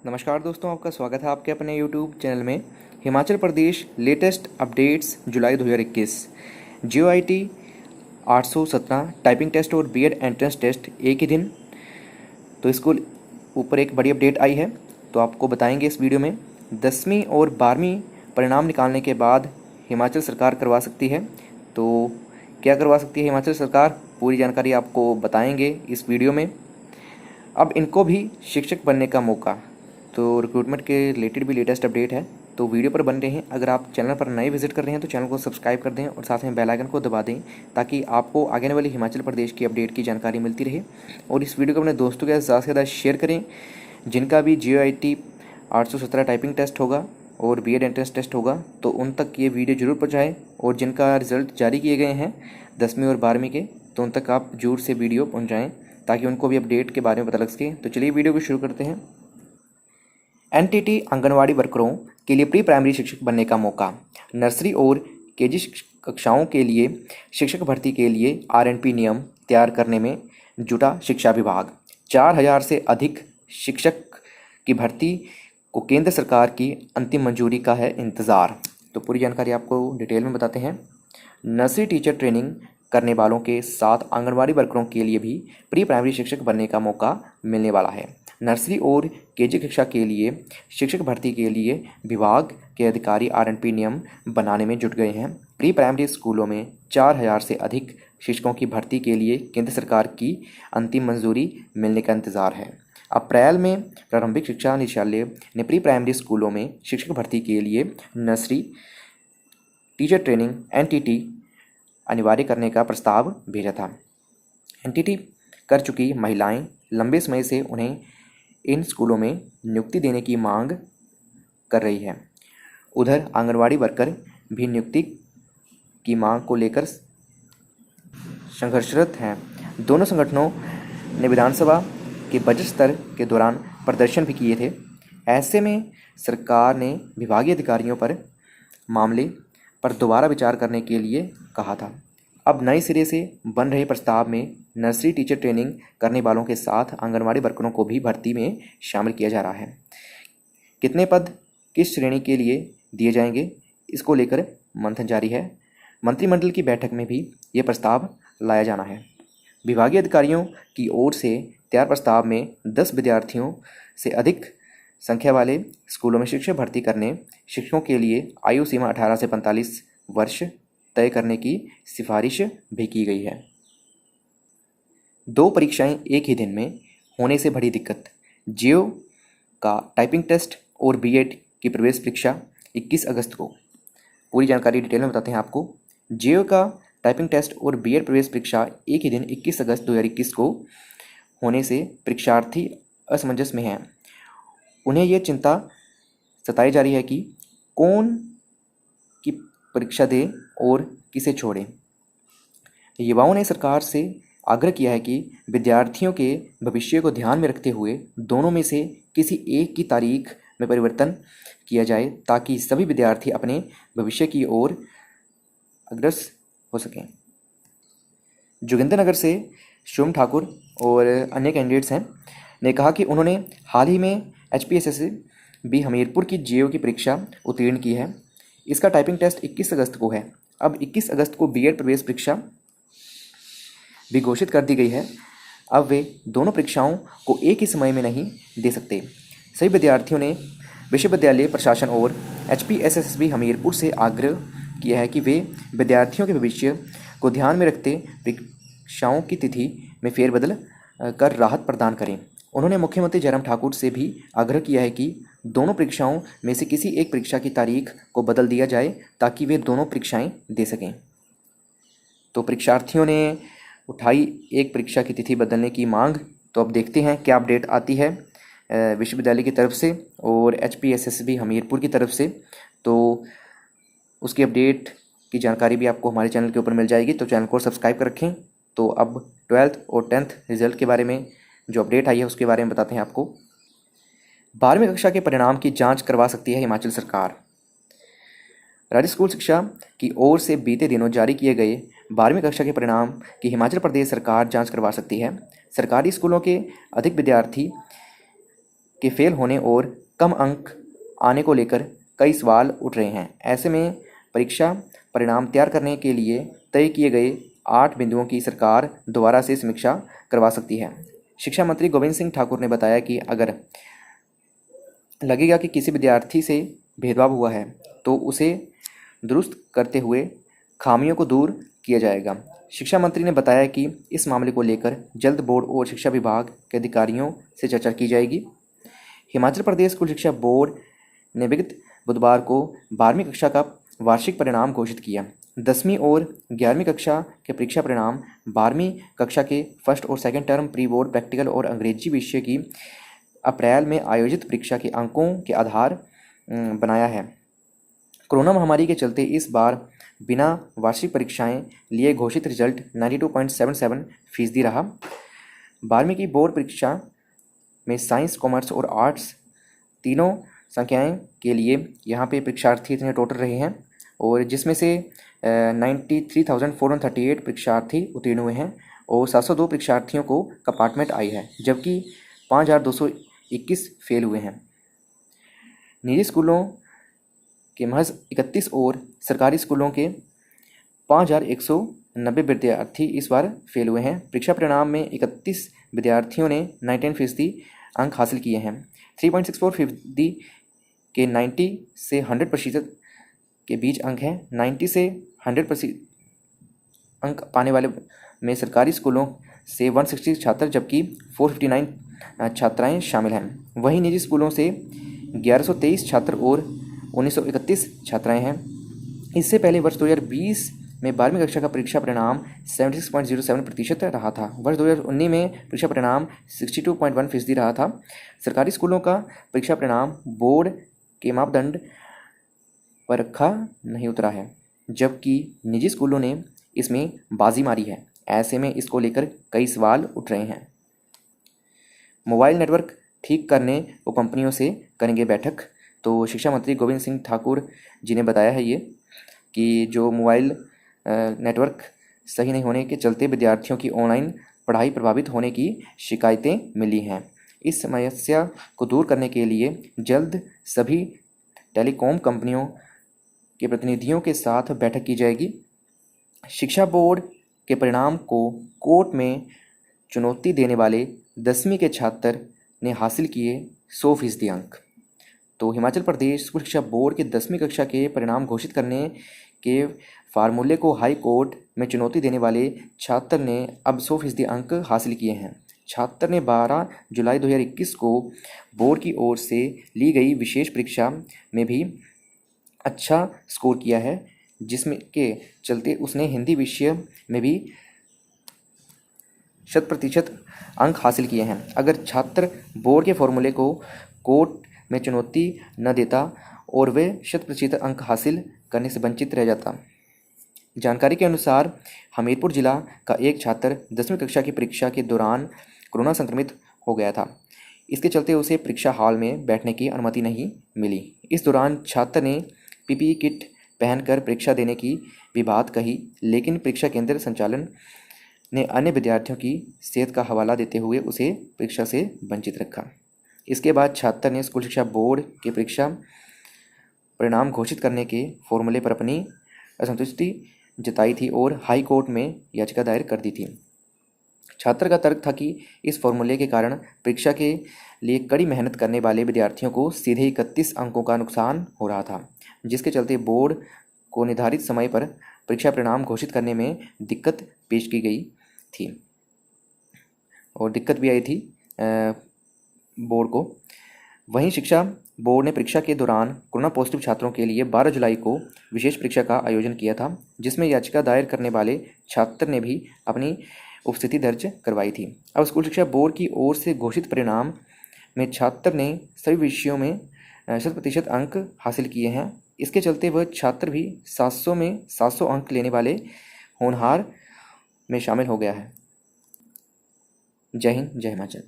नमस्कार दोस्तों, आपका स्वागत है आपके अपने यूट्यूब चैनल में। हिमाचल प्रदेश लेटेस्ट अपडेट्स जुलाई 2021 GOIT 817 टाइपिंग टेस्ट और बीएड एंट्रेंस टेस्ट एक ही दिन। तो इसको ऊपर एक बड़ी अपडेट आई है, तो आपको बताएंगे इस वीडियो में। 10वीं और 12वीं परिणाम निकालने के बाद हिमाचल सरकार करवा सकती है। तो क्या करवा सकती है हिमाचल सरकार, पूरी जानकारी आपको बताएंगे इस वीडियो में। अब इनको भी शिक्षक बनने का मौका, तो रिक्रूटमेंट के रिलेटेड भी लेटेस्ट अपडेट है, तो वीडियो पर बन रहे हैं। अगर आप चैनल पर नए विजिट कर रहे हैं तो चैनल को सब्सक्राइब कर दें और साथ में बेल आइकन को दबा दें, ताकि आपको आगे आने वाली हिमाचल प्रदेश की अपडेट की जानकारी मिलती रहे। और इस वीडियो को अपने दोस्तों के साथ ज़्यादा से ज़्यादा शेयर करें, जिनका भी GOIT 817 टाइपिंग टेस्ट होगा और बीएड एंट्रेंस टेस्ट होगा, तो उन तक ये वीडियो जरूर पहुँचाएँ। और जिनका रिजल्ट जारी किए गए हैं 10वीं और 12वीं के, तो उन तक आप जरूर से वीडियो पहुँचाएँ, ताकि उनको भी अपडेट के बारे में पता लग सके। तो चलिए वीडियो को शुरू करते हैं। एनटीटी आंगनवाड़ी वर्करों के लिए प्री प्राइमरी शिक्षक बनने का मौका। नर्सरी और केजी कक्षाओं के लिए शिक्षक भर्ती के लिए RNP नियम तैयार करने में जुटा शिक्षा विभाग। 4000 से अधिक शिक्षक की भर्ती को केंद्र सरकार की अंतिम मंजूरी का है इंतज़ार। तो पूरी जानकारी आपको डिटेल में बताते हैं। नर्सरी टीचर ट्रेनिंग करने वालों के साथ आंगनवाड़ी वर्करों के लिए भी प्री प्राइमरी शिक्षक बनने का मौका मिलने वाला है। नर्सरी और केजी कक्षा के लिए शिक्षक भर्ती के लिए विभाग के अधिकारी RNP नियम बनाने में जुट गए हैं। प्री प्राइमरी स्कूलों में 4000 से अधिक शिक्षकों की भर्ती के लिए केंद्र सरकार की अंतिम मंजूरी मिलने का इंतज़ार है। अप्रैल में प्रारंभिक शिक्षा निदेशालय ने प्री प्राइमरी स्कूलों में शिक्षक भर्ती के लिए नर्सरी टीचर ट्रेनिंग NTT अनिवार्य करने का प्रस्ताव भेजा था। NTT कर चुकी महिलाएं लंबे समय से उन्हें इन स्कूलों में नियुक्ति देने की मांग कर रही है। उधर आंगनवाड़ी वर्कर भी नियुक्ति की मांग को लेकर संघर्षरत हैं। दोनों संगठनों ने विधानसभा के बजट सत्र के दौरान प्रदर्शन भी किए थे। ऐसे में सरकार ने विभागीय अधिकारियों पर मामले पर दोबारा विचार करने के लिए कहा था। अब नए सिरे से बन रहे प्रस्ताव में नर्सरी टीचर ट्रेनिंग करने वालों के साथ आंगनवाड़ी वर्करों को भी भर्ती में शामिल किया जा रहा है। कितने पद किस श्रेणी के लिए दिए जाएंगे, इसको लेकर मंथन जारी है। मंत्रिमंडल की बैठक में भी ये प्रस्ताव लाया जाना है। विभागीय अधिकारियों की ओर से तैयार प्रस्ताव में 10 विद्यार्थियों से अधिक संख्या वाले स्कूलों में शिक्षक भर्ती करने, शिक्षकों के लिए आयु सीमा 18 से 45 वर्ष तय करने की सिफारिश भी की गई है। 2 परीक्षाएं एक ही दिन में होने से बड़ी दिक्कत। GO का टाइपिंग टेस्ट और बीएड की प्रवेश परीक्षा 21 अगस्त को। पूरी जानकारी डिटेल में बताते हैं आपको। GO का टाइपिंग टेस्ट और बीएड प्रवेश परीक्षा एक ही दिन 21 अगस्त 2021 को होने से परीक्षार्थी असमंजस में हैं। उन्हें यह चिंता सताई जा रही है कि कौन की परीक्षा दे और किसे छोड़े। युवाओं ने सरकार से आग्रह किया है कि विद्यार्थियों के भविष्य को ध्यान में रखते हुए दोनों में से किसी एक की तारीख में परिवर्तन किया जाए, ताकि सभी विद्यार्थी अपने भविष्य की ओर अग्रसर हो सकें। जोगिंद्रनगर से शुभम ठाकुर और अन्य कैंडिडेट्स हैं ने कहा कि उन्होंने हाल ही में HPSSB हमीरपुर की GO की परीक्षा उत्तीर्ण की है। इसका टाइपिंग टेस्ट 21 अगस्त को है। अब 21 अगस्त को बीएड प्रवेश परीक्षा भी घोषित कर दी गई है। अब वे दोनों परीक्षाओं को एक ही समय में नहीं दे सकते। सभी विद्यार्थियों ने विश्वविद्यालय प्रशासन और HPSSB हमीरपुर से आग्रह किया है कि वे विद्यार्थियों के भविष्य को ध्यान में रखते परीक्षाओं की तिथि में फेरबदल कर राहत प्रदान करें। उन्होंने मुख्यमंत्री जयराम ठाकुर से भी आग्रह किया है कि दोनों परीक्षाओं में से किसी एक परीक्षा की तारीख को बदल दिया जाए, ताकि वे दोनों परीक्षाएं दे सकें। तो परीक्षार्थियों ने उठाई एक परीक्षा की तिथि बदलने की मांग। तो अब देखते हैं क्या अपडेट आती है विश्वविद्यालय की तरफ से और HPSSB हमीरपुर की तरफ से। तो उसकी अपडेट की जानकारी भी आपको हमारे चैनल के ऊपर मिल जाएगी, तो चैनल को सब्सक्राइब कर रखें। तो अब 12th और 10th रिजल्ट के बारे में जो अपडेट आई है उसके बारे में बताते हैं आपको। 12वीं कक्षा के परिणाम की जांच करवा सकती है हिमाचल सरकार। राज्य स्कूल शिक्षा की ओर से बीते दिनों जारी किए गए 12वीं कक्षा के परिणाम की हिमाचल प्रदेश सरकार जांच करवा सकती है। सरकारी स्कूलों के अधिक विद्यार्थी के फेल होने और कम अंक आने को लेकर कई सवाल उठ रहे हैं। ऐसे में परीक्षा परिणाम तैयार करने के लिए तय किए गए 8 बिंदुओं की सरकार दोबारा से समीक्षा करवा सकती है। शिक्षा मंत्री गोविंद सिंह ठाकुर ने बताया कि अगर लगेगा कि किसी विद्यार्थी से भेदभाव हुआ है तो उसे दुरुस्त करते हुए खामियों को दूर किया जाएगा। शिक्षा मंत्री ने बताया कि इस मामले को लेकर जल्द बोर्ड और शिक्षा विभाग के अधिकारियों से चर्चा की जाएगी। हिमाचल प्रदेश स्कूल शिक्षा बोर्ड ने विगत बुधवार को 12वीं कक्षा का वार्षिक परिणाम घोषित किया। 10वीं और 11वीं कक्षा के परीक्षा परिणाम 12वीं कक्षा के फर्स्ट और second term pre board practical और अंग्रेजी विषय की अप्रैल में आयोजित परीक्षा के अंकों के आधार बनाया है। कोरोना महामारी के चलते इस बार बिना वार्षिक परीक्षाएं लिए घोषित रिजल्ट 92.77% रहा। 12वीं की बोर्ड परीक्षा में साइंस, कॉमर्स और आर्ट्स तीनों संख्याएं के लिए यहाँ पे परीक्षार्थी इतने टोटल रहे हैं और जिसमें से 93,438 परीक्षार्थी उत्तीर्ण हुए हैं और 702 परीक्षार्थियों को कंपार्टमेंट आई है, जबकि 5,221 फेल हुए हैं। निजी स्कूलों के महज 31 और सरकारी स्कूलों के 5,190 विद्यार्थी इस बार फेल हुए हैं। परीक्षा परिणाम में 31 विद्यार्थियों ने 99% अंक हासिल किए हैं। 3.64% के 90 से 100% के बीच अंक हैं। 90 से 100% अंक पाने वाले में सरकारी स्कूलों से 160 छात्र जबकि 459 छात्राएं शामिल हैं। वहीं निजी स्कूलों से 1123 छात्र और 1931 छात्राएं हैं। इससे पहले वर्ष 2020 में 12वीं कक्षा का परीक्षा परिणाम 76.07% रहा था। वर्ष 2019 में परीक्षा परिणाम 62.1% रहा था। सरकारी स्कूलों का परीक्षा परिणाम बोर्ड के मापदंड पर रखा नहीं उतरा है, जबकि निजी स्कूलों ने इसमें बाजी मारी है। ऐसे में इसको लेकर कई सवाल उठ रहे हैं। मोबाइल नेटवर्क ठीक करने को कंपनियों से करेंगे बैठक। तो शिक्षा मंत्री गोविंद सिंह ठाकुर जी ने बताया है ये कि जो मोबाइल नेटवर्क सही नहीं होने के चलते विद्यार्थियों की ऑनलाइन पढ़ाई प्रभावित होने की शिकायतें मिली हैं। इस समस्या को दूर करने के लिए जल्द सभी टेलीकॉम कंपनियों के प्रतिनिधियों के साथ बैठक की जाएगी। शिक्षा बोर्ड के परिणाम को कोर्ट में चुनौती देने वाले 10वीं के छात्र ने हासिल किए 100% अंक। तो हिमाचल प्रदेश स्कूल शिक्षा बोर्ड के 10वीं कक्षा के परिणाम घोषित करने के फार्मूले को हाई कोर्ट में चुनौती देने वाले छात्र ने अब 100% अंक हासिल किए हैं। छात्र ने 12 जुलाई 2021 को बोर्ड की ओर से ली गई विशेष परीक्षा में भी अच्छा स्कोर किया है, जिसमें के चलते उसने हिंदी विषय में भी 100% अंक हासिल किए हैं। अगर छात्र बोर्ड के फॉर्मूले को कोर्ट में चुनौती न देता और वे 100% अंक हासिल करने से वंचित रह जाता। जानकारी के अनुसार हमीरपुर जिला का एक छात्र 10वीं कक्षा की परीक्षा के दौरान कोरोना संक्रमित हो गया था। इसके चलते उसे परीक्षा हॉल में बैठने की अनुमति नहीं मिली। इस दौरान छात्र ने PPE किट पहनकर परीक्षा देने की भी बात कही, लेकिन परीक्षा केंद्र संचालन ने अन्य विद्यार्थियों की सेहत का हवाला देते हुए उसे परीक्षा से वंचित रखा। इसके बाद छात्र ने स्कूल शिक्षा बोर्ड के परीक्षा परिणाम घोषित करने के फॉर्मूले पर अपनी असंतुष्टि जताई थी और हाई कोर्ट में याचिका दायर कर दी थी। छात्र का तर्क था कि इस फॉर्मूले के कारण परीक्षा के लिए कड़ी मेहनत करने वाले विद्यार्थियों को सीधे 31 अंकों का नुकसान हो रहा था, जिसके चलते बोर्ड को निर्धारित समय पर परीक्षा परिणाम घोषित करने में दिक्कत पेश की गई थी और दिक्कत भी आई थी बोर्ड को। वहीं शिक्षा बोर्ड ने परीक्षा के दौरान कोरोना पॉजिटिव छात्रों के लिए 12 जुलाई को विशेष परीक्षा का आयोजन किया था, जिसमें याचिका दायर करने वाले छात्र ने भी अपनी उपस्थिति दर्ज करवाई थी। अब स्कूल शिक्षा बोर्ड की ओर से घोषित परिणाम में छात्र ने सभी विषयों में 100% अंक हासिल किए हैं। इसके चलते वह छात्र भी 700 में 700 अंक लेने वाले होनहार में शामिल हो गया है। जय हिंद, जय हिमाचल।